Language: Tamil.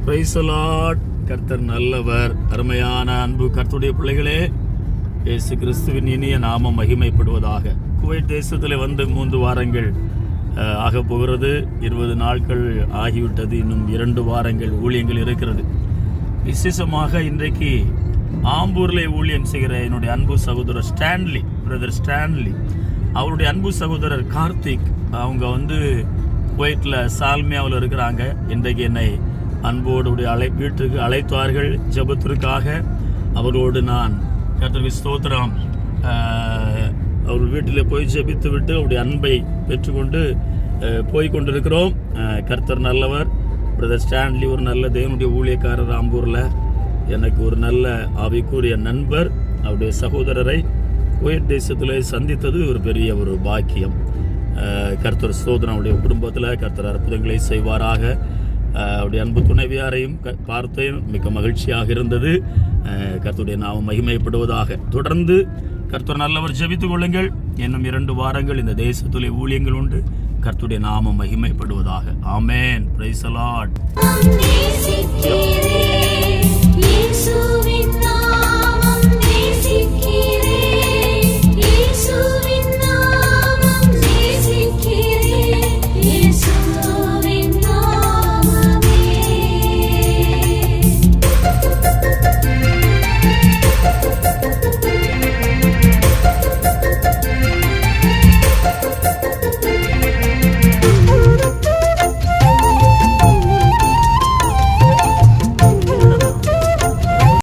Price the Lord. கர்த்தர் நல்லவர். அருமையான அன்பு கர்த்தருடைய பிள்ளைகளே, இயேசு கிறிஸ்துவின் இனிய நாமம் மகிமைப்படுவதாக. குவைத் தேசத்தில் வந்து 3 வாரங்கள் ஆக போகிறது. 20 நாட்கள் ஆகிவிட்டது. இன்னும் 2 வாரங்கள் ஊழியங்கள் இருக்கிறது. விசேஷமாக இன்றைக்கு ஆம்பூரில் ஊழியம் செய்கிற என்னுடைய அன்பு சகோதரர் ஸ்டான்லி, பிரதர் ஸ்டான்லி, அவருடைய அன்பு சகோதரர் கார்த்திக், அவங்க வந்து குவைத்தில் சால்மியாவில் இருக்கிறாங்க. இன்றைக்கு என்னை அன்போடு வீட்டுக்கு அழைத்தார்கள். ஜெபத்திற்காக அவரோடு நான் கர்த்தருக்கு ஸ்தோத்திரம் அவர் வீட்டில் போய் ஜெபித்து விட்டு அவருடைய அன்பை பெற்றுக்கொண்டு போய்கொண்டிருக்கிறோம். கர்த்தர் நல்லவர். பிரதர் ஸ்டான்லி ஒரு நல்ல தேவனுடைய ஊழியக்காரர். ஆம்பூரில் எனக்கு ஒரு நல்ல ஆவிக்குரிய நண்பர். அவருடைய சகோதரரை குவைத் தேசத்தில் சந்தித்தது ஒரு பெரிய ஒரு பாக்கியம். கர்த்தர் ஸ்தோத்திரம். அவருடைய குடும்பத்தில் கர்த்தர் அற்புதங்களை செய்வாராக. அவருடைய அன்பு துணைவியாரையும் பார்த்து மிக மகிழ்ச்சியாக இருந்தது. கர்த்தருடைய நாமம் மகிமைப்படுவதாக. தொடர்ந்து கர்த்தர் நல்லவர். ஜெபித்துக் கொள்ளுங்கள். இன்னும் 2 வாரங்கள் இந்த தேசத்திலே ஊழியங்கள் உண்டு. கர்த்தருடைய நாமம் மகிமைப்படுவதாக. ஆமென். Praise the Lord.